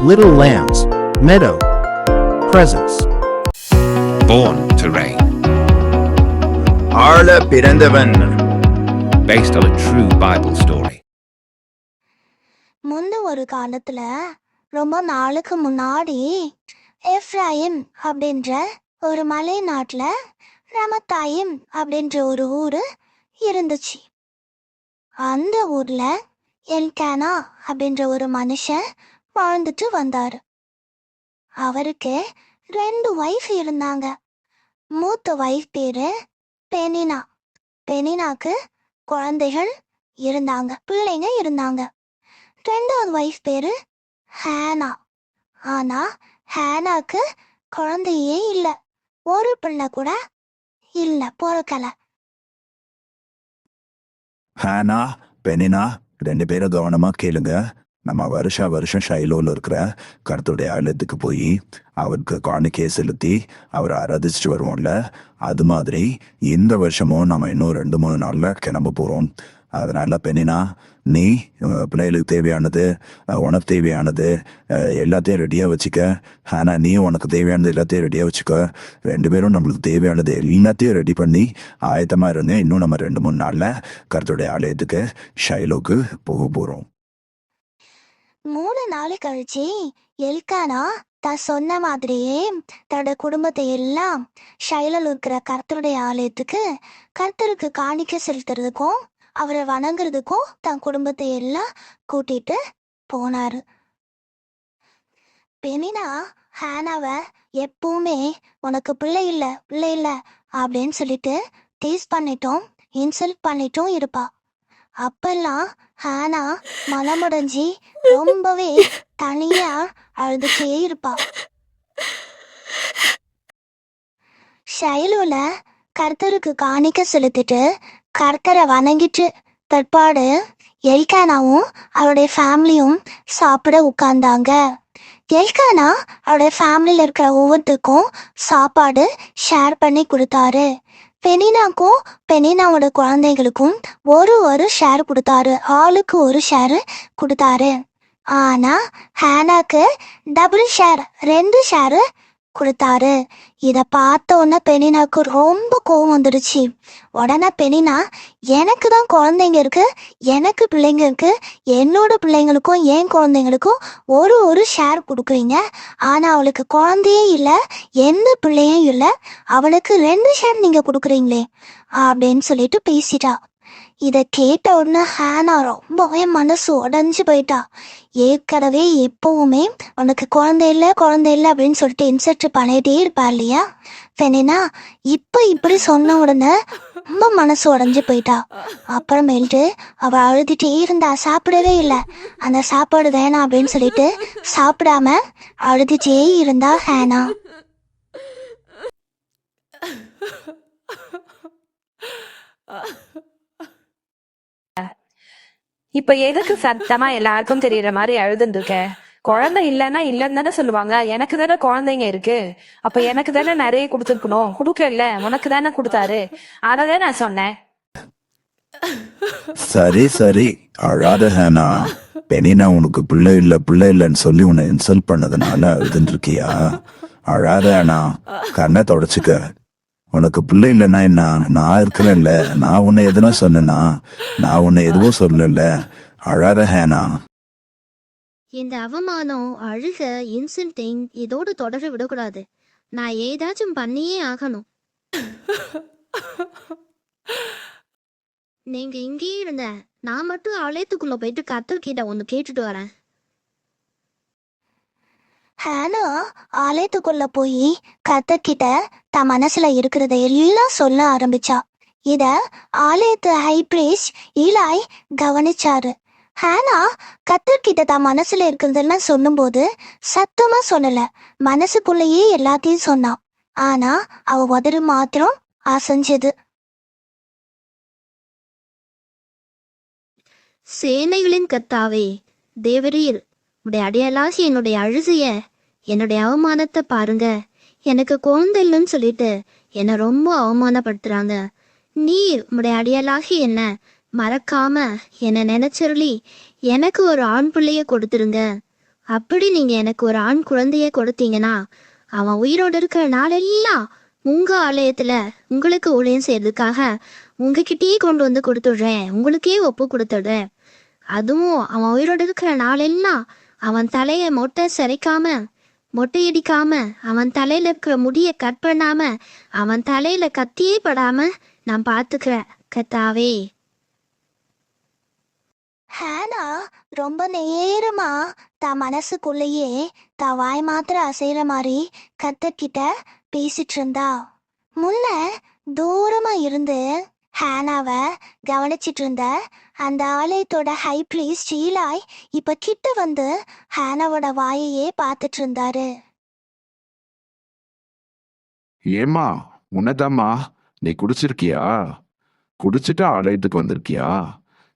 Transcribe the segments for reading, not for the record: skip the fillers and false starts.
Little lambs, meadow, presents. Born to reign. ஆள பிறந்தவன். Based on a true Bible story. ஒரு காலத்துல ரொம்ப நாளுக்கு முன்னாடி எப்ராயிம் அப்படின்ற ஒரு மலை நாட்டுல ரமத்தாயிம் அப்படின்ற ஒரு ஊரு இருந்துச்சு. அந்த ஊர்ல எல்கானா அப்படின்ற ஒரு மனுஷன் வாழ்ந்துட்டு வந்தாரு. அவருக்கு 2 வைஃப் இருந்தாங்க. மூத்த வைஃப் பேரு பெனினா. பெனினாக்கு குழந்தைகள் இருந்தாங்க, பிள்ளைங்க இருந்தாங்க. 2வது வைஃப் பேரு ஹேனா. ஆனா ஹேனாக்கு குழந்தையே இல்லை, ஒரு பிள்ளை கூட இல்ல, பிறக்கல. ஹானா, பெனினா 2 பேரும் கவனமா கேளுங்க. நம்ம வருஷம் ஷைலோல இருக்கிற கர்த்தருடைய ஆலயத்துக்கு போய் அவருக்கு காணிக்கையை செலுத்தி அவரை ஆராதிச்சுட்டு வருவோம்ல, அது மாதிரி இந்த வருஷமும் நம்ம இன்னும் 2-3 நாள்ல கிளம்ப போறோம். அதனால பெனினா, நீ பிள்ளைகளுக்கு தேவையானது, உனக்கு தேவையானது எல்லாத்தையும் ரெடியாக வச்சுக்க. ஆனால் நீ உனக்கு தேவையானது எல்லாத்தையும் ரெடியாக வச்சுக்க. 2 பேரும் நம்மளுக்கு தேவையானது எல்லாத்தையும் ரெடி பண்ணி ஆயத்தமாக இருந்தேன். இன்னும் நம்ம 2-3 நாளில் கர்த்தருடைய ஆலயத்துக்கு ஷைலோக்கு போக போகிறோம். 3 நாள் கழிச்சு எல்கானா தான் சொன்ன மாதிரியே தன்னோட குடும்பத்தை எல்லாம் ஷைலோல இருக்கிற கர்த்தருடைய ஆலயத்துக்கு கர்த்தருக்கு காணிக்கை செலுத்துறதுக்கும் அவரை வணங்குறதுக்கும் தன் குடும்பத்தை எல்லாம் கூட்டிட்டு போனாரு. பெனினா ஹேனாவை எப்பவுமே உனக்கு பிள்ளை இல்லை அப்படின்னு சொல்லிட்டு டீஸ் பண்ணிட்டும் இன்சல்ட் பண்ணிட்டும் இருப்பா. அப்பெல்லாம் ஹேனா மனமுடைஞ்சி ரொம்பவே தனியா அழுதுட்டே இருப்பா. ஷைலோல கர்த்தருக்கு காணிக்க செலுத்திட்டு கர்த்தரை வணங்கிட்டு தற்பாடு எல்கானாவும் அவருடைய ஃபேமிலியும் சாப்பிட உட்கார்ந்தாங்க. எல்கானா அவருடைய ஃபேமிலியில் இருக்கிற ஒவ்வொருத்துக்கும் சாப்பாடு ஷேர் பண்ணி கொடுத்தாரு. பெனினாக்கும் பெனினாவோட குழந்தைகளுக்கும் ஒரு ஷேர் கொடுத்தாரு, ஆளுக்கு ஒரு ஷேர் கொடுத்தாரு. ஆனா ஹேனாக்கு டபுள் ஷேர், 2 ஷேரு கொடுத்தாரு. இதை பார்த்த உடனே பெனினாக்கு ரொம்ப கோவம் வந்துடுச்சு. உடனே பெனினா, எனக்கு தான் குழந்தைங்க இருக்கு, எனக்கு பிள்ளைங்க இருக்கு, என்னோட பிள்ளைங்களுக்கும் என் குழந்தைங்களுக்கும் ஒரு ஷேர் கொடுக்குறீங்க, ஆனா அவளுக்கு குழந்தையே இல்லை, எந்த பிள்ளையும் இல்லை, அவளுக்கு 2 ஷேர் நீங்க கொடுக்குறீங்களே அப்படின்னு சொல்லிட்டு பேசிட்டா. இதை கேட்ட உடனே ஹேனா ரொம்பவே மனசு உடஞ்சி போயிட்டா. ஏற்கனவே எப்பவுமே உனக்கு குழந்தை இல்லை அப்படின்னு சொல்லிட்டு இன்செர்ட் பண்ணிட்டே இருப்பா இல்லையா பெனினா, இப்போ இப்படி சொன்ன உடனே ரொம்ப மனசு உடஞ்சி போயிட்டா. அப்புறமேல்ட்டு அவள் அழுதுட்டே இருந்தா, சாப்பிடவே இல்லை. அந்த சாப்பாடு வேணாம் அப்படின்னு சொல்லிட்டு சாப்பிடாம அழுதுட்டே இருந்தா ஹேனா. இப்ப எதுக்கு சத்தமா எல்லாருக்கும் தெரியற மாதிரி அழுதுட்டு இருக்க? குழந்தை இல்லைன்னா இல்லன்னு தானே சொல்லுவாங்க. எனக்கு தானே குழந்தைங்க இருக்கு, அப்ப எனக்கு தானே நிறைய கொடுத்துருக்கணும். கொடுக்கல, உனக்கு தானே கொடுத்தாரு, அததான் நான் சொன்னேன். சரி அழாத ஹேனா. பெனினா உனக்கு பிள்ளை இல்லைன்னு சொல்லி உன்னை இன்சல்ட் பண்ணதுனால அழுதுன்னு இருக்கியா? அழாத ஹேனா, கண்ணை தொடச்சுக்க. உனக்கு பிள்ளை இல்லைன்னா என்ன, நான் இருக்கிறேன்ல, நான் உன்னை எதுனா சொன்னேன்னா? நான் உன்னை எதுவும் சொல்லல. அழாத ஹேனா. இந்த அவமானம், அழுக, இன்சல்டிங் இதோடு தொடர விடக்கூடாது. நான் ஏதாச்சும் பண்ணியே ஆகணும். நீங்க இங்கேயே இருந்த, நான் மட்டும் ஆலயத்துக்குள்ள போயிட்டு கர்த்தர்கிட்ட ஒன்று கேட்டுட்டு வரேன். ஹேனா ஆலயத்துக்குள்ள போய் கர்த்தர்கிட்ட தன் மனசுல இருக்கிறத எல்லாம் சொல்ல ஆரம்பிச்சா. இத ஆலயத்து ஹை பிரீஸ்ட் ஈலாய் கவனிச்சாரு. ஹேனா கர்த்தர்கிட்ட தன் மனசுல இருக்கிறதெல்லாம் சொல்லும்போது சத்தமா சொல்லல, மனசுக்குள்ளேயே எல்லாத்தையும் சொன்னான். ஆனா அவ உதடு மாத்திரம் அசைஞ்சது. சேனைகளின் கர்த்தாவே, தேவரீர், உடைய அடையாளாசி என்னுடைய அழுகைய, என்னுடைய அவமானத்தை பாருங்க. எனக்கு குழந்தை இல்லைன்னு சொல்லிட்டு என்னை ரொம்ப அவமானப்படுத்துறாங்க. நீர் உடைய அடையாளாகி என்ன மறக்காம என்னை நினைச்சிருளி எனக்கு ஒரு ஆண் பிள்ளைய கொடுத்துருங்க. அப்படி நீங்க எனக்கு ஒரு ஆண் குழந்தைய கொடுத்தீங்கன்னா அவன் உயிரோடு இருக்கிற நாளெல்லாம் உங்க ஆலயத்துல உங்களுக்கு ஊழியம் செய்யறதுக்காக உங்ககிட்டயே கொண்டு வந்து கொடுத்துடுறேன், உங்களுக்கே ஒப்பு கொடுத்துடுறேன். அதுவும் அவன் உயிரோடு இருக்கிற நாளெல்லாம் அவன் தலைய மொட்டையடிக்காம அவன் தலையில இருக்கிற முடிய கட் பண்ணாம அவன் தலையில கத்தியே படாம நான் பாத்துக்கிறேன் கத்தாவே. ஹேனா ரொம்ப நேரமா தான் மனசுக்குள்ளேயே தான் வாய் மாத்திரம் அசைற மாதிரி கத்தர்கிட்ட பேசிட்டு இருந்தா. முன்ன தூரமா இருந்து ஹேனாவை கவனிச்சிட்டு இருந்த அந்த ஆலயத்தோட ஹை பிரீஸ்ட் ஈலாய் இப்ப கிட்ட வந்து ஹேனாவோட வாயையே பார்த்துட்டு இருந்தாரு. ஏம்மா உன்னதாம்மா, நீ குடிச்சிருக்கியா? குடிச்சிட்டு ஆலயத்துக்கு வந்திருக்கியா?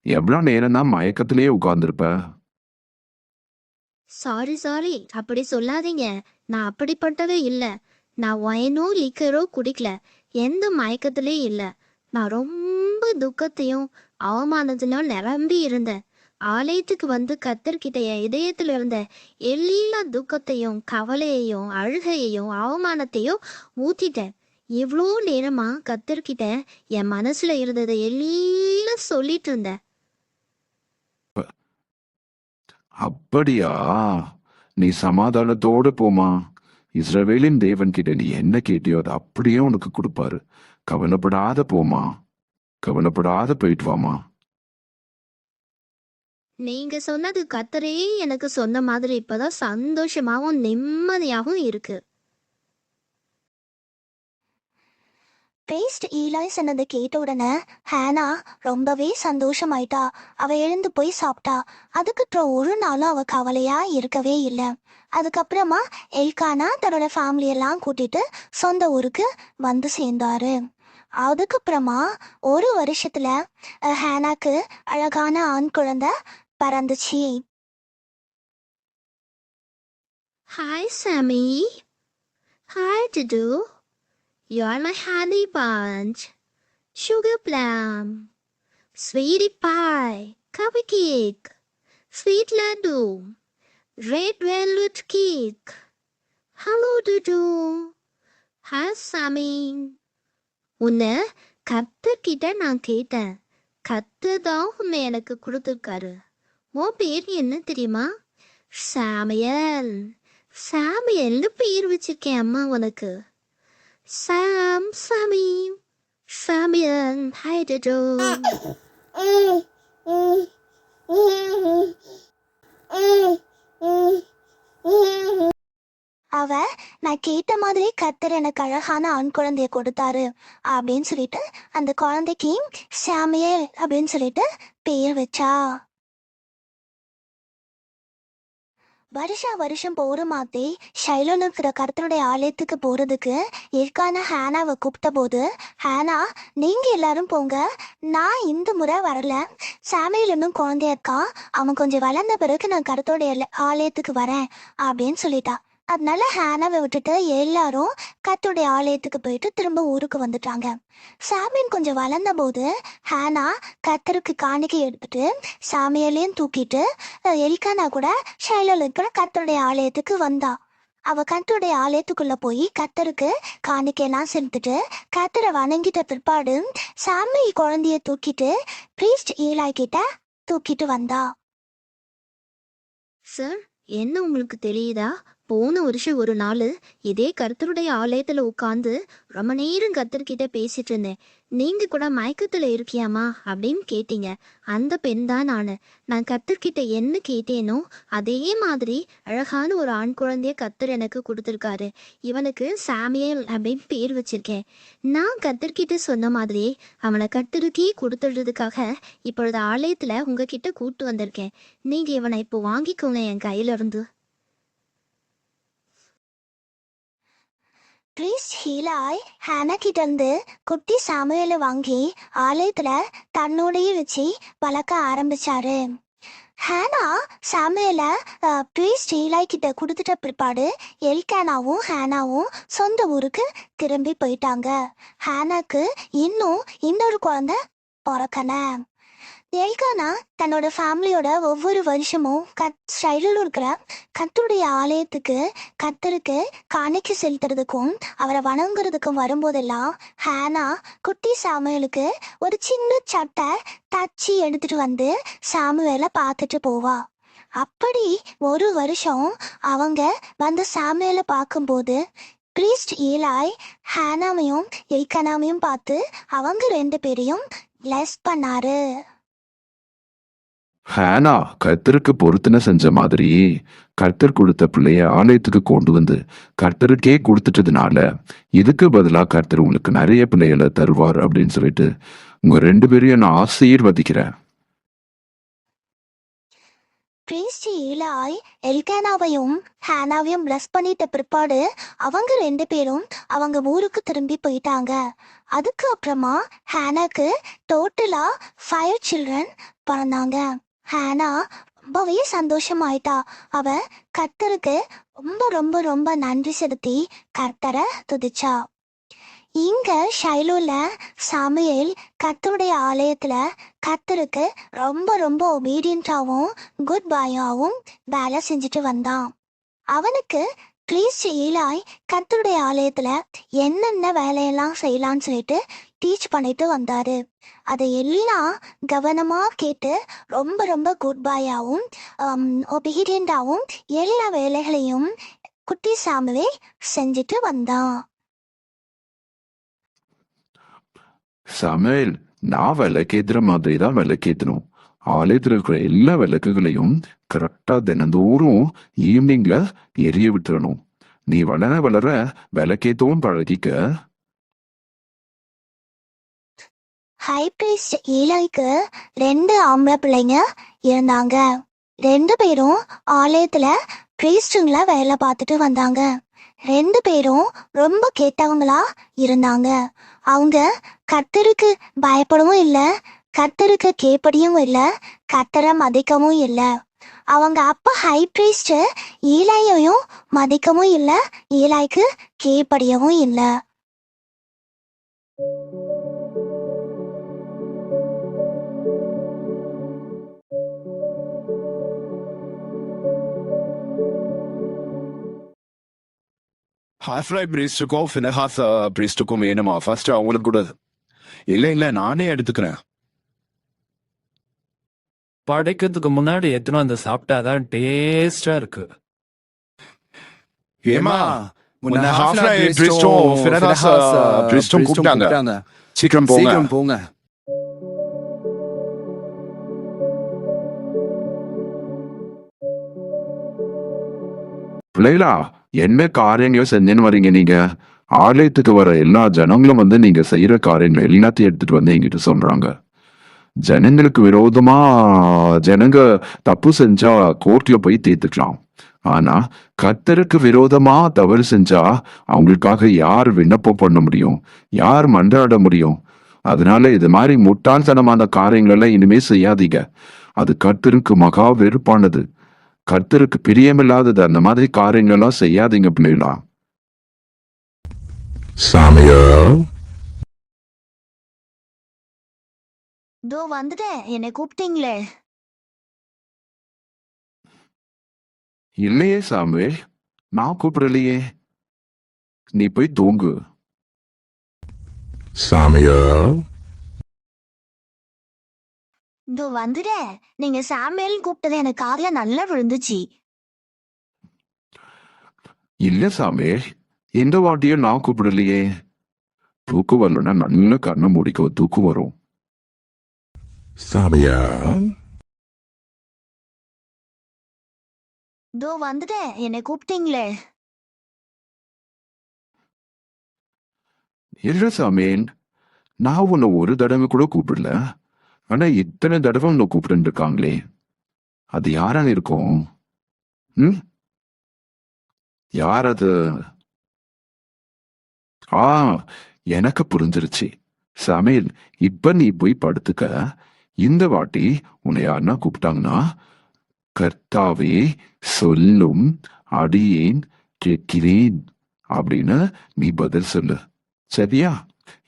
எவ்வளோ நேரம் தான் மயக்கத்திலேயே உட்கார்ந்துருப்ப? சாரி அப்படி சொல்லாதீங்க. நான் அப்படிப்பட்டவே இல்லை. நான் ஒயினோ லிக்கரோ குடிக்கல, எந்த மயக்கத்திலையும் இல்லை. நான் ரொம்ப துக்கத்தையும் அவமானத்திலும் நிரம்பி இருந்தேன். ஆலயத்துக்கு வந்து கத்தர்கிட்ட என் இதயத்துல இருந்த எல்லா துக்கத்தையும் கவலையையும் அழுகையையும் அவமானத்தையும் ஊத்திட்டேன். இவ்வளோ நேரமா கத்தர்கிட்ட என் மனசுல இருந்ததை எல்லாம் சொல்லிட்டு இருந்தேன். அப்படியா? நீ சமாதானத்தோடு போமா. இஸ்ரவேலின் தேவன் கிட்ட நீ என்ன கேட்டியோ அதை அப்படியே உனக்கு கொடுப்பாரு. கவலைப்படாத போமா, கவலைப்படாத போயிட்டு வாமா. நீங்க சொன்னது கத்தரே எனக்கு சொன்ன மாதிரி இப்பதான் சந்தோஷமாவும் நிம்மதியாகவும் இருக்கு. பிரீஸ்ட் ஈலாய் சொன்னதை கேட்ட உடனே ஹேனா ரொம்பவே சந்தோஷமாயிட்டா. அவ எழுந்து போய் சாப்பிட்டா. அதுக்கப்புறம் ஒரு நாளும் அவ கவலையா இருக்கவே இல்லை. அதுக்கப்புறமா எல்கானா தன்னோட ஃபேமிலியெல்லாம் கூட்டிட்டு சொந்த ஊருக்கு வந்து சேர்ந்தாரு. அதுக்கப்புறமா ஒரு வருஷத்துல ஹேனாக்கு அழகான ஆண் குழந்தை பிறந்துச்சு. ஹாய் சாமி. Hi டிடு. You are my honey bunch, sugar plum, sweetie pie, cupcake, sweet laddu, red velvet cake. Hello Dudu. Hi Sammy. உன்னை கத்தர்கிட்ட நான் கேட்டேன். கத்தர் தான் உன்னை எனக்கு கொடுத்துருக்காரு. உன் பேர் என்ன தெரியுமா? சாமியல். சாமியல்னு பேர் வச்சிருக்கேன் அம்மா உனக்கு. Sammy, Samuel, hi Jojo. அவ நான் கேட்ட மாதிரி கத்தர் எனக்கு அழகான ஆண் குழந்தைய கொடுத்தாரு அப்படின்னு சொல்லிட்டு அந்த குழந்தைக்கு சாமியல் அப்படின்னு சொல்லிட்டு பேர் வச்சா. வருஷம் போற மாதிரி ஷைலோல இருக்கிற கர்த்தருடைய ஆலயத்துக்கு போறதுக்கு எல்கானா ஹேனாவை கூப்பிட்ட போது, ஹேனா நீங்க எல்லாரும் போங்க, நான் இந்த முறை வரல. சாமியல் இன்னும் குழந்தையா இருக்கா, அவன் கொஞ்சம் வளர்ந்த பிறகு நான் கர்த்தருடைய ஆலயத்துக்கு வரேன் அப்படின்னு சொல்லிட்டா. அதனால ஹேனாவை விட்டுட்டு எல்லாரும் கர்த்தருடைய ஆலயத்துக்கு போயிட்டு திரும்ப ஊருக்கு வந்துட்டாங்க. சாமியல் கொஞ்சம் வளர்ந்த போது ஹேனா கர்த்தருக்கு காணிக்கை எடுத்துட்டு சாமியலையும் தூக்கிட்டு எல்கானா கூட ஷைலோல இருக்கிற கர்த்தருடைய ஆலயத்துக்கு வந்தா. அவ கர்த்தருடைய ஆலயத்துக்குள்ள போய் கர்த்தருக்கு காணிக்கையெல்லாம் செலுத்திட்டு கர்த்தரை வணங்கிட்ட பிற்பாடு சாமி குழந்தைய தூக்கிட்டு பிரீஸ்ட் ஈலாய் கிட்ட தூக்கிட்டு வந்தா. சார், என்ன உங்களுக்கு தெரியுதா? போன வருஷம் ஒரு நாள் இதே கர்த்தருடைய ஆலயத்துல உட்காந்து ரொம்ப நேரம் கர்த்தர்கிட்ட பேசிட்டு இருந்தேன். நீங்க கூட மயக்கத்துல இருக்கியாமா அப்படின்னு கேட்டீங்க. அந்த பெண் தான் நான் கர்த்தர்கிட்ட என்ன கேட்டேனோ அதே மாதிரி அழகான ஒரு ஆண் குழந்தைய கர்த்தர் எனக்கு கொடுத்துருக்காரு. இவனுக்கு சாமியல் அப்படின்னு பேர் வச்சிருக்கேன். நான் கர்த்தர்கிட்ட சொன்ன மாதிரியே அவனை கர்த்தருக்கே கொடுத்துடுறதுக்காக இப்பொழுது ஆலயத்துல உங்ககிட்ட கூட்டு வந்திருக்கேன். நீங்க இவனை இப்போ வாங்கிக்கோங்க என் கையில இருந்து. பிரீஸ்ட் ஈலாய் ஹேனா கிட்ட இருந்து குட்டி சாமுவேலை வாங்கி ஆலயத்துல தன்னோடையே வச்சு வளர்க்க ஆரம்பிச்சாரு. ஹேனா சாமுவேலை பிரீஸ்ட் ஈலாய் கிட்ட கொடுத்துட்ட பிற்பாடு எல்கானாவும் ஹேனாவும் சொந்த ஊருக்கு திரும்பி போயிட்டாங்க. ஹேனாக்கு இன்னும் இன்னொரு குழந்தை பிறக்கல. எல்கானா தன்னோட ஃபேமிலியோட ஒவ்வொரு வருஷமும் ஷைலோல இருக்கிற கர்த்தருடைய ஆலயத்துக்கு கர்த்தருக்கு காணிக்கை செலுத்துறதுக்கும் அவரை வணங்குறதுக்கும் வரும்போதெல்லாம் ஹேனா குட்டி சாமுவேலுக்கு ஒரு சின்ன சட்டை தச்சு எடுத்துட்டு வந்து சாமுவேலை பார்த்துட்டு போவா. அப்படி ஒரு வருஷம் அவங்க வந்து சாமுவேலை பார்க்கும்போது பிரீஸ்ட் ஏலாய் ஹேனாமையும் எல்கானாமையும் பார்த்து அவங்க 2 பேரையும் பிளஸ் பண்ணாரு. ஹேனா கர்த்தருக்கு பொருத்தனை செஞ்ச மாதிரி கர்த்தர் கொடுத்த பிள்ளைய ஆலயத்துக்கு கொண்டு வந்து கர்த்தருக்கே கொடுத்துட்டதுனால இதுக்கு பதிலா கர்த்தர் உங்களுக்கு நிறைய பிள்ளைகளை தருவார் அப்படின்னு சொல்லிட்டு உங்க 2 பேரையும் நான் ஆசீர்வதிக்கிறேன். பிரீஸ்ட் ஏலாய் எல்கானாவையும் ஹேனாவையும் பிளஸ் பண்ணிட்ட பிற்பாடு அவங்க 2 பேரும் அவங்க ஊருக்கு திரும்பி போயிட்டாங்க. அதுக்கு அப்புறமா ஹேனாக்கு டோட்டலா 5 சில்ட்ரன் பிறந்தாங்க. ஹேனா ரொம்பவே சந்தோஷமாயிட்டா. அவ கர்த்தருக்கு ரொம்ப ரொம்ப ரொம்ப நன்றி செலுத்தி கர்த்தரை துதிச்சா. இங்க ஷைலோல சாமுவேல் கர்த்தருடைய ஆலயத்துல கர்த்தருக்கு ரொம்ப ரொம்ப ஒபீடியன்டாவும் குட் பாயாவும் வேலை செஞ்சுட்டு வந்தான். அவனுக்கு பிரீஸ்ட் ஏலாய் கர்த்தருடைய ஆலயத்துல என்னென்ன வேலையெல்லாம் செய்யலான்னு சொல்லிட்டு டீச் பண்ணிட்டு வந்தாரு. அதை எல்லாம் கவனமா கேட்டு ரொம்ப ரொம்ப குட் பாயாவும் ஒபீடியண்டாவும் எல்லா வேலைகளையும் குட்டி சாமுவேல் செஞ்சுட்டு வந்தான். சமையல் நான் விளக்கேத்துற மாதிரி தான் விளக்கேத்தணும். ஆலயத்துல இருக்கிற எல்லா விளக்குகளையும் கரெக்டா தினந்தோறும் ஈவினிங்ல எரிய விட்டுறணும். நீ வளர வளர விளக்கேத்தவும் பழகிக்க. ஹை பிரீஸ்ட் ஏலாய்க்கு 2 ஆம்பளை பிள்ளைங்க இருந்தாங்க. 2 பேரும் ஆலயத்துல பிரீஸ்டுங்களா வேலை பார்த்துட்டு வந்தாங்க. 2 பேரும் ரொம்ப கேட்டவங்களா இருந்தாங்க. அவங்க கர்த்தருக்கு பயப்படவும் இல்லை, கர்த்தருக்கு கேப்படியும் இல்லை, கர்த்தரை மதிக்கவும் இல்லை. அவங்க அப்பா ஹை பிரீஸ்ட் ஏலாயையும் மதிக்கவும் இல்லை, ஏலாய்க்கு கேப்படியவும் இல்லை. ஹாஃப்ரை பிரீஸ்டுக்கும் ஃபினஹாஸ் பிரீஸ்டுக்கும் வேணுமா? ஃபர்ஸ்ட் அவங்களுக்கு கூட இல்லை நானே எடுத்துக்கிறேன். படைக்கிறதுக்கு முன்னாடி எத்தனை வந்து சாப்பிட்டாதான் டேஸ்டா இருக்கு. ஏமா முன்ன ஹாஃப்ரை பிரீஸ்டும் ஃபினஹாஸ் பிரீஸ்டும் கூப்பிட்டாங்க. சீக்கிரம் போங்க. பிள்ளைகளா, என்ன காரியங்கள் செஞ்சேன்னு வரீங்க நீங்க? ஆலயத்துக்கு வர எல்லா ஜனங்களும் வந்து நீங்க செய்யற காரியங்கள் எல்லாத்தையும் எடுத்துட்டு வந்து எங்கிட்ட சொல்றாங்க. ஜனங்களுக்கு விரோதமா ஜனங்க தப்பு செஞ்சா கோர்ட்ல போய் தீர்த்துக்கலாம். ஆனா கர்த்தருக்கு விரோதமா தவறு செஞ்சா அவங்களுக்காக யார் விண்ணப்பம் பண்ண முடியும்? யார் மன்றாட முடியும்? அதனால இது மாதிரி முட்டாள்தனமான காரியங்கள் எல்லாம் இனிமே செய்யாதீங்க. அது கர்த்தருக்கு மகா வெறுப்பானது. கர்த்தருக்கு பிரியமில்லாதது. அந்த மாதிரி காரியங்கள் எல்லாம் செய்யாதீங்க பிள்ளைகளா. Samuel, தோ வந்துட்டேன், என்னை கூப்பிட்டீங்களே. இல்லையே சாமுவேல், நான் கூப்பிடலையே. நீ போய் தூங்கு. Samuel, இதோ வந்துட்டேன். நீங்க சாமுவேல் கூப்பிட்டது எனக்கு காதுல நல்லா விழுந்துச்சு. இல்ல சாமுவேல், எந்த வாட்டியும் நான் கூப்பிடலையே. தூக்கம் வரலன்னா நல்ல கண்ணை மூடிக்கோ, தூக்கம் வரும். Samuel, இதோ வந்துட்டேன், என்னை கூப்பிட்டீங்களே. இல்ல சாமுவேல், நான் உன்னை ஒரு தடவை கூட கூப்பிடல. ஆனா இத்தனை தடவை உன்னை கூப்பிட்டு இருக்காங்களே, அது யாரா இருக்கும்? யார் அது? எனக்கு புரிஞ்சிருச்சு. சமையல், இப்ப நீ போய் படுத்துக்க. இந்த வாட்டி உன்னை யாருன்னா கூப்பிட்டாங்கன்னா, கர்த்தாவே சொல்லும் அடியேன் கேட்கிறேன் அப்படின்னு நீ பதில் சொல்லு. சரியா?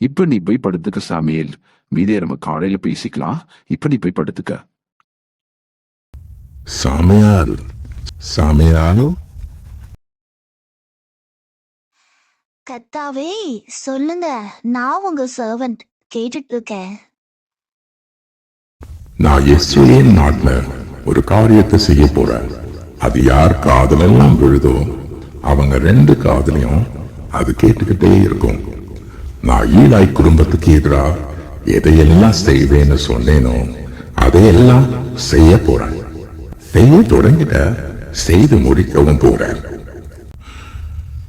இப்ப நீ போய் படுத்துக்க சாமியல். மீதியை நம்ம காலையில பேசிக்கலாம். இப்ப நீ போய் படுத்துக்க. சாமியார் சாமியார் கத்தாவே சொல்லுங்க, நான் உங்க சர்வன்ட் கேட்டுட்டு இருக்கேன். நான் இஸ்ரேல் நாட்டுல ஒரு காரியத்தை செய்ய போறேன். அது யார் காதலெல்லாம் விழுதோ அவங்க 2 காதலையும் அது கேட்டுக்கிட்டே இருக்கும். நான் ஈலாய் குடும்பத்துக்கு எதிரா எதையெல்லாம் செய்வேன்னு சொன்னேனோ அதையெல்லாம் செய்ய போறேன். செய்ய தொடங்கிட்ட, செய்து முடிக்கவும் போறேன்.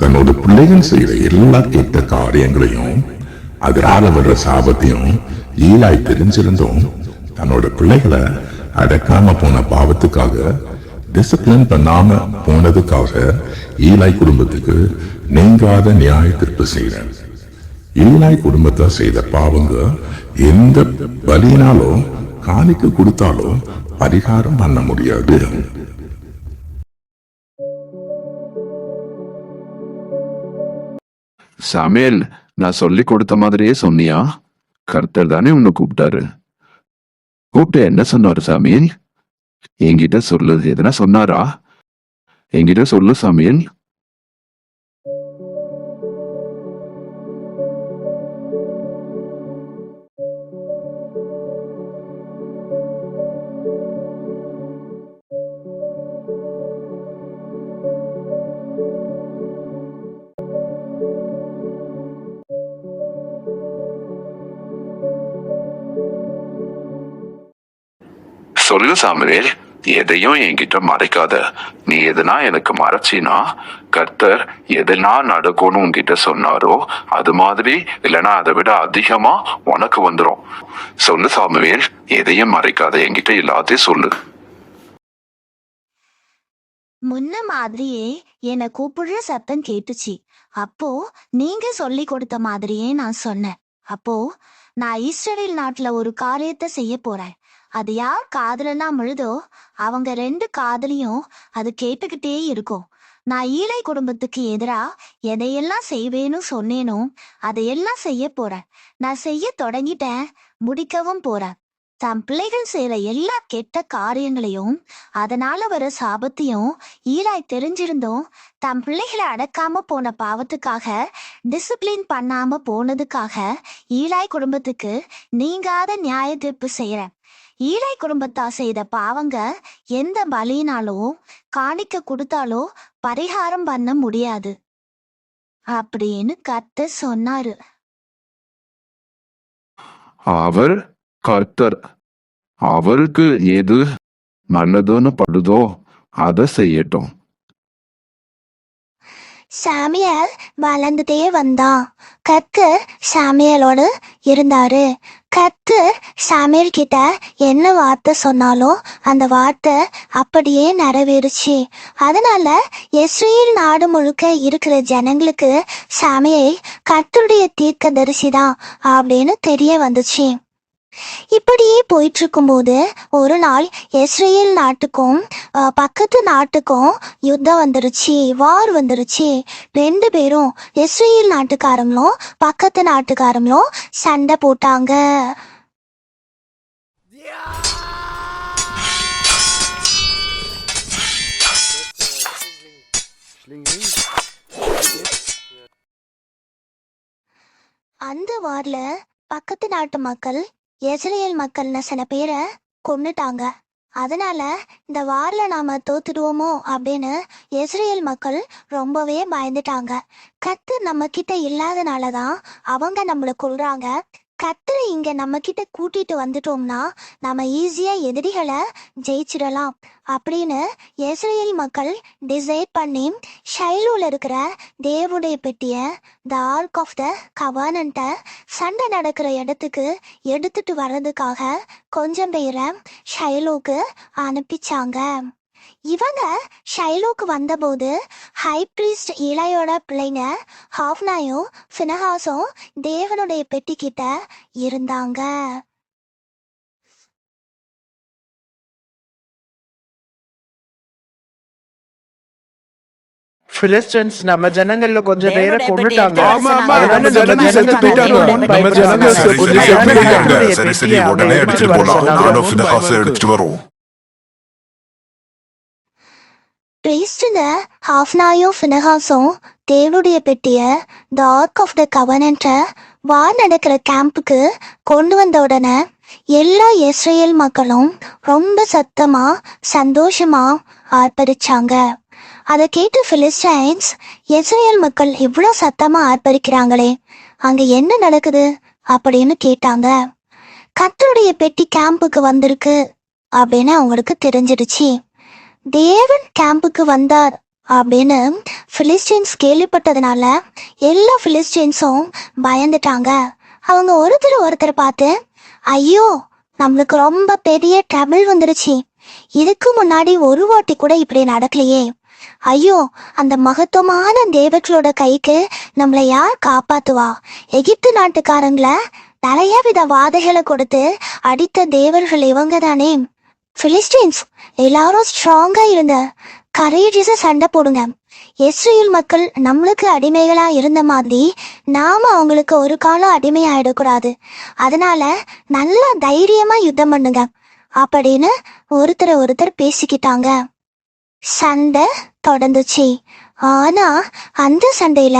தன்னோட பிள்ளைகள் செய்யற எல்லா கெட்ட காரியங்களையும் அதனால வர்ற சாபத்தையும் ஈலாய் தெரிஞ்சிருந்தும் தன்னோட பிள்ளைகளை அடக்காம போன பாவத்துக்காக, டிசிப்ளின் பண்ணாம போனதுக்காக ஈலாய் குடும்பத்துக்கு நீங்காத நியாய தீர்ப்பு செய்யறேன். ஈலாய் குடும்பத்தை செய்த பாவங்க எந்த பலியினாலோ காணிக்க கொடுத்தாலோ பரிகாரம் பண்ண முடியாது. சாமுவேல், நான் சொல்லி கொடுத்த மாதிரியே சொன்னியா? கர்த்தர் தானே உன்னை கூப்பிட்டாரு. கூப்பிட்டு என்ன சொன்னாரு சாமுவேல்? என்கிட்ட சொல்லு. எதனா சொன்னாரா? என்கிட்ட சொல்லு சாமுவேல். சொல்லு சாமுவேல், எதையும் என்கிட்ட மறைக்காத. நீ எதுனா எனக்கு மறைச்சினா, கர்த்தர் எதுனா நடக்கும்னு உன்கிட்ட சொன்னாரோ அது மாதிரி இல்லைன்னா அதை விட அதிகமா உனக்கு வந்துடும். சொல்லு சாமுவேல், எதையும் மறைக்காத, என்கிட்ட எல்லாத்தையும் சொல்லு. முன்ன மாதிரியே என்னை கூப்பிடுற சத்தம் கேட்டுச்சு. அப்போ நீங்க சொல்லி கொடுத்த மாதிரியே நான் சொன்னேன். அப்போ நான் இஸ்ரவேல் நாட்டுல ஒரு காரியத்தை செய்ய போறேன். அது யார் காதலெல்லாம் முழுதோ அவங்க 2 காதலையும் அது கேட்டுக்கிட்டே இருக்கும். நான் ஈழை குடும்பத்துக்கு எதிரா எதையெல்லாம் செய்வேன்னு சொன்னேனோ அதையெல்லாம் செய்ய போறேன். நான் செய்ய தொடங்கிட்டேன், முடிக்கவும் போறேன். தம் பிள்ளைகள் செய்யற எல்லா கெட்ட காரியங்களையும் அதனால வர சாபத்தையும் ஈலாய் தெரிஞ்சிருந்தோம் தம் பிள்ளைகளை அடக்காம போன பாவத்துக்காக, டிசிப்ளின் பண்ணாம போனதுக்காக ஈலாய் குடும்பத்துக்கு நீங்காத நியாய தீர்ப்பு செய்யறேன். ஈலாய் குடும்பத்தா செய்த பாவங்க எந்த பலியினாலோ காணிக்க கொடுத்தாலோ பரிகாரம் பண்ண முடியாது அப்படின்னு கர்த்தர் சொன்னாரு. அவர் கர்த்தர். அவருக்கு எது நல்லதுன்னு படுதோ அதை செய்யட்டும். சாமியல் வளர்ந்துட்டே வந்தான். கர்த்தர் சாமியலோடு இருந்தாரு. கர்த்தர் சாமியல் கிட்ட என்ன வார்த்தை சொன்னாலும் அந்த வார்த்தை அப்படியே நிறைவேறுச்சு. அதனால இஸ்ரேல் நாடு முழுக்க இருக்கிற ஜனங்களுக்கு சாமியல் கர்த்தருடைய தீர்க்கதரிசிதான் அப்படின்னு தெரிய வந்துச்சு. இப்படியே போயிட்டு இருக்கும்போது ஒரு நாள் இஸ்ரேல் நாட்டுக்கும் பக்கத்து நாட்டுக்கும் யுத்தம் வந்துருச்சு, வார் வந்துருச்சு. 2 பேரும் இஸ்ரேல் நாட்டுக்காரங்களும் பக்கத்து நாட்டுக்காரங்களும் சண்டை போட்டாங்க. அந்த வார்ல பக்கத்து நாட்டு மக்கள் இஸ்ரேல் மக்கள்னு சில பேரை கொன்னுட்டாங்க. அதனால இந்த வார்ல நாம தோத்துடுவோமோ அப்படின்னு இஸ்ரேல் மக்கள் ரொம்பவே பயந்துட்டாங்க. கர்த்தர் நம்ம கிட்ட இல்லாதனாலதான் அவங்க நம்மளை கொல்றாங்க. கர்த்தரை இங்க நம்ம கிட்ட கூட்டிட்டு வந்துட்டோம்னா நம்ம ஈஸியா எதிரிகளை ஜெயிச்சிடலாம் அப்படின்னு இஸ்ரேல் மக்கள் டிசைட் பண்ணி ஷைலோல இருக்கிற தேவனுடைய பெட்டிய, த ஆர்க் ஆஃப் த கவர்னன்ட்டை சண்டை நடக்கிற இடத்துக்கு எடுத்துட்டு வர்றதுக்காக கொஞ்சம் பேரை ஷைலோக்கு அனுப்பிச்சாங்க. இவங்க ஷைலோக்கு வந்தபோது ஹை பிரீஸ்ட் ஈலாயோட பிள்ளைங்க ஹாஃப்னாயும் ஃபினஹாஸும் தேவனுடைய பெட்டி கிட்ட இருந்தாங்க. பிலிஸ்டின்ஸ் நம்ம ஜனங்கள்ல கொஞ்சம் பேரை கொன்னுட்டாங்க. ஆமா, ஆமா, அதனால நம்ம ஜனங்க செத்து போயிட்டாங்க. நம்ம ஜனங்க கொஞ்சம் செத்து போயிட்டாங்க. சரி சரி உடனே எடுத்துட்டு போலாம். நானும் ஃபினஹாஸை எடுத்துட்டு வரோம். பிரீஸ்டுங்க ஹாஃப்னாயும் ஃபினஹாஸும் தேவனுடைய பெட்டிய த ஆர்க் ஆஃப் த கவனன்ட்டை வார் நடக்கிற கேம்புக்கு கொண்டு வந்த உடனே எல்லா இஸ்ரேல் மக்களும் ரொம்ப சத்தமா சந்தோஷமா ஆர்ப்பரிச்சாங்க. அதை கேட்டு பிலிஸ்டைன்ஸ், இஸ்ரேல் மக்கள் இவ்வளோ சத்தமா ஆர்ப்பரிக்கிறாங்களே, அங்க என்ன நடக்குது அப்படின்னு கேட்டாங்க. கர்த்தருடைய பெட்டி கேம்புக்கு வந்திருக்கு அப்படின்னு அவங்களுக்கு தெரிஞ்சிடுச்சு. தேவன் கேம்புக்கு வந்தார் அப்படின்னு பிலிஸ்டைன்ஸ் கேள்விப்பட்டதுனால எல்லா பிலிஸ்டைன்ஸும் பயந்துட்டாங்க. அவங்க ஒருத்தர் பார்த்து, ஐயோ நம்மளுக்கு ரொம்ப பெரிய ட்ரபிள் வந்துருச்சு, இதுக்கு முன்னாடி ஒரு வாட்டி கூட இப்படி நடக்கலையே, ஐயோ அந்த மகத்துவமான தேவர்களோட கைக்கு நம்மளை யார் காப்பாத்துவா, எகிப்து நாட்டுக்காரங்களை நிறைய வித வாதைகளை கொடுத்து அடித்த தேவர்கள் இவங்க தானே. பிலிஸ்டைன்ஸ் எல்லாரும் ஸ்ட்ராங்கா இருந்த கரேஜஸா சண்டை போடுங்க. இஸ்ரேல் மக்கள் நம்மளுக்கு அடிமைகளா இருந்த மாதிரி நாம அவங்களுக்கு ஒரு காலம் அடிமையாயிடக்கூடாது, அதனால நல்லா தைரியமா யுத்தம் பண்ணுங்க அப்படின்னு ஒருத்தர் பேசிக்கிட்டாங்க. சண்டை தொடர்ந்துச்சு. ஆனா அந்த சண்டையில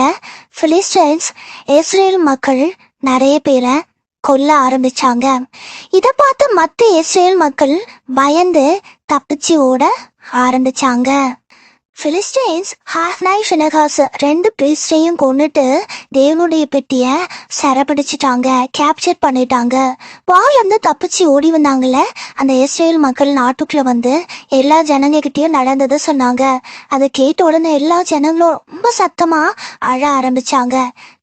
பிலிஸ்டைன்ஸ் இஸ்ரேல் மக்கள் நிறைய பேரை கொல்ல ஆரம்பிச்சாங்க. இத பார்த்து மத்த இஸ்ரேல் மக்கள் பயந்து தப்பிச்சு ஓட ஆரம்பிச்சாங்க. பிலிஸ்டைன்ஸ் ஹாஃப்னாய் ஃபினஹாஸ் 2 பிரீஸ்டையும் கொண்டுட்டு தேவனுடைய பெட்டிய சிறப்பிடிச்சிட்டாங்க, கேப்சர் பண்ணிட்டாங்க. வால் வந்து தப்பிச்சு ஓடி வந்தாங்கல்ல அந்த இஸ்ரேல் மக்கள் நாட்டுக்குள்ள வந்து எல்லா ஜனங்ககிட்டயும் நடந்ததை சொன்னாங்க. அதை கேட்ட உடனே எல்லா ஜனங்களும் ரொம்ப சத்தமா அழ ஆரம்பிச்சாங்க.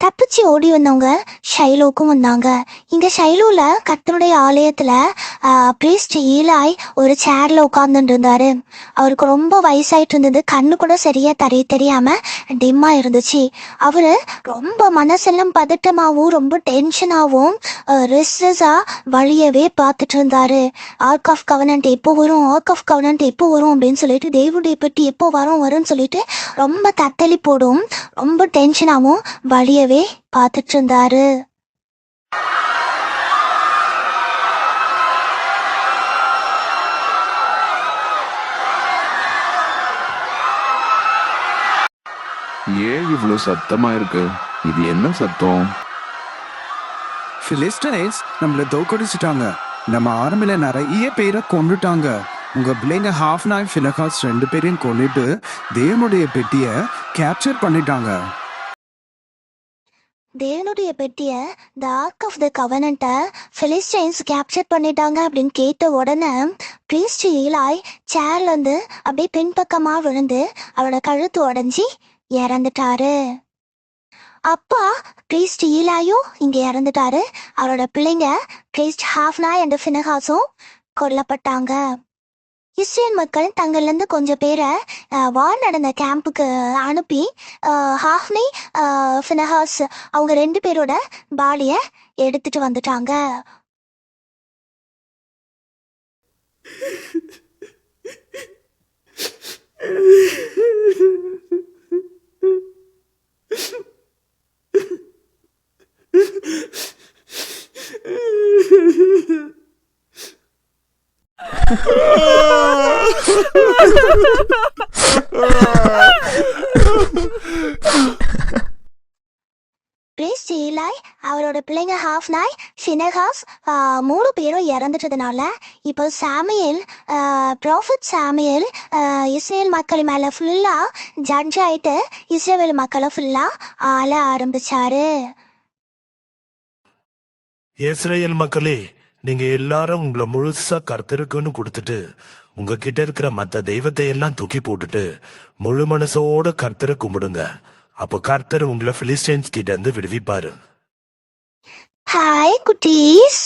தப்பிச்சு ஓடி வந்தவங்க ஷைலோக்கும் வந்தாங்க. இங்க ஷைலோல கர்த்தருடைய ஆலயத்துல பிரீஸ்ட் ஈலாய் ஒரு சேர்ல உட்கார்ந்துட்டு இருந்தாரு. அவருக்கு ரொம்ப வயசாயிட்டு இருந்தது, கண்ணு கூட சரியா தெரியாம டிம்மா இருந்துச்சு. அவரு ரொம்ப மனசெல்லாம் பதட்டமாவும் ரொம்ப டென்ஷனாவும் ரெஸ்ட்லெஸ்ஸா வழியவே பார்த்துட்டு இருந்தாரு. ஆர்க் ஆஃப் கவனன்ட் எப்போ வரும், ஆர்க் ஆஃப் கவனன்ட் எப்போ வரும் அப்படின்னு சொல்லிட்டு, தேவனுடைய பெட்டி எப்போ வரும்னு சொல்லிட்டு ரொம்ப தத்தளி போடும், ரொம்ப டென்ஷனாவும் வழியவே பார்த்துட்டு இருந்தாரு. ஏன் இவ்வளவு சத்தமா இருக்கு? இது என்ன சத்தம்? பிலிஸ்டைன்ஸ் நம்மள தோக்கடிச்சிட்டாங்க. நம்ம ஆர்மில நிறைய பேரை கொண்டுட்டாங்க. உங்க பிள்ளைங்க ஹாஃப்னாய் ஃபினஹாஸ் 2 பேரையும் கொண்டுட்டு தேவனுடைய பெட்டிய கேப்சர் பண்ணிட்டாங்க. தேவனுடைய பெட்டிய த ஆர்க் ஆஃப் த கவனன்ட்டை பிலிஸ்டைன்ஸ் கேப்சர் பண்ணிட்டாங்க அப்படின்னு கேட்ட உடனே பிரீஸ்ட் ஈலாய் சேர்ல இருந்து அப்படியே பின்பக்கமா விழுந்து அவரோட கழுத்து உடைஞ்சி இறந்துட்டாரு. அப்பா பிரீஸ்ட் ஈலாயும் இங்க இறந்துட்டாரு. அவரோட பிள்ளைங்க பிரீஸ்ட் ஹாஃப்னாய் அண்ட் ஃபினஹாஸும் கொல்லப்பட்டாங்க. இஸ்ரேல் மக்கள் தங்கள்ல இருந்து கொஞ்சம் பேரை வார் நடந்த கேம்புக்கு அனுப்பி ஹாஃப்னை ஃபினஹாஸ் அவங்க 2 பேரோட பாடிய எடுத்துட்டு வந்துட்டாங்க. பிரீஸ்ட் ஈலாய் அவரோட பிள்ளைங்க ஹாஃப்னாய் ஃபினஹாஸ் 3 பேரும் இறந்துட்டதுனால இப்போ சாமுவேல் ப்ராஃபட் சாமுவேல் இஸ்ரேல் மக்கள் மேல ஃபுல்லா ஜட்ஜ் ஆயிட்டு இஸ்ரேல் மக்களை ஃபுல்லா ஆள ஆரம்பிச்சாரு. இஸ்ரேல் மக்களே, நீங்க எல்லாரும் உங்களை முழுசா கர்த்தருக்குன்னு கொடுத்துட்டு உங்ககிட்ட இருக்கிற மத்த தெய்வத்தை எல்லாம் தூக்கி போட்டுட்டு முழு மனசோட கர்த்தரை கும்பிடுங்க. அப்போ கர்த்தர் உங்களை பிலிஸ்டைன்ஸ் கிட்ட இருந்து விடுவிப்பாரு. ஹாய் குட்டீஸ்,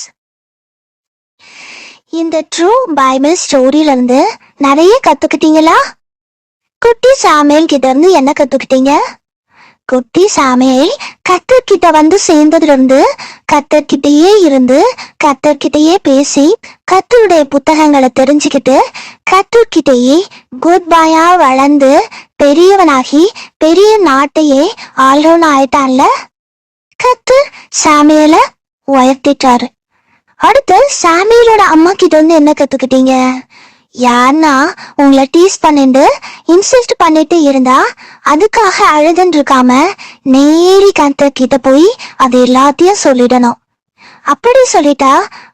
இந்த ட்ரூ பைபிள் ஸ்டோரியில இருந்து நிறைய கத்துக்கிட்டீங்களா? குட்டி சாமுவேல் கிட்ட இருந்து என்ன கத்துக்கிட்டீங்க? குட்டி சாமுவேல் கர்த்தர்கிட்ட வந்து சேர்ந்ததுல இருந்து கர்த்தர்கிட்டயே இருந்து கர்த்தர்கிட்டயே பேசி கர்த்தருடைய புத்தகங்களை தெரிஞ்சுக்கிட்டு கர்த்தர்கிட்டயே குட் பாயா வளர்ந்து பெரியவனாகி பெரிய நாட்டையே ஆள்றவன் ஆயிட்டான்ல. கர்த்தர் சாமுவேலை உயர்த்திட்டாரு. அடுத்து சாமுவேலோட அம்மா கிட்ட இருந்து என்ன கத்துக்கிட்டீங்க? யாருன்னா உங்களை டீஸ் பண்ணிட்டு இன்சிஸ்ட் பண்ணிட்டு இருந்தா அதுக்காக அழுதுன்னு இருக்காம நேரி கர்த்தர்கிட்ட போய் அது எல்லாத்தையும் சொல்லிடணும். அப்படி சொல்லிட்டா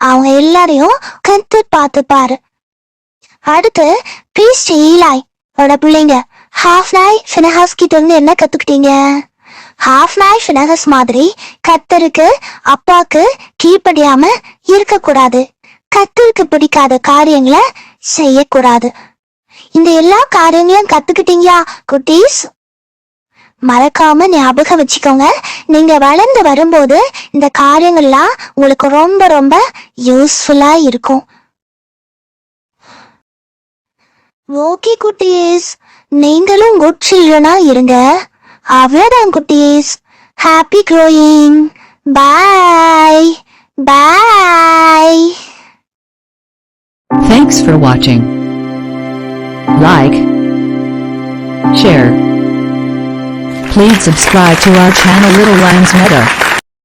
அவங்க எல்லாரையும் கர்த்தர் பார்த்துப்பாரு. அடுத்து பிரீஸ்ட் ஈலாய் ஓட பிள்ளைங்க ஹாஃப்னாய் ஃபினஹாஸ் கிட்ட இருந்து என்ன கத்துக்கிட்டீங்க? ஹாஃப்னாய் ஃபினஹாஸ் மாதிரி கர்த்தருக்கு அப்பாக்கு கீழ்ப்படியாம இருக்க கூடாது. கர்த்தருக்கு பிடிக்காத காரியங்களை செய்யக்கூடாது. இந்த எல்லா காரியங்களையும் கத்துக்கிட்டீங்களா குட்டீஸ்? மறக்காம ஞாபகம் வச்சுக்கோங்க. நீங்க வளர்ந்து வரும்போது இந்த காரியங்கள்லாம் உங்களுக்கு ரொம்ப ரொம்ப யூஸ்ஃபுல்லா இருக்கும். ஓகே குட்டீஸ், நீங்களும் குட் சில்ட்ரனா இருங்க. அவ்வளவுதான் குட்டீஸ். Happy growing. Bye bye. Thanks for watching. Like, share. Please subscribe to our channel Little Lines Meta.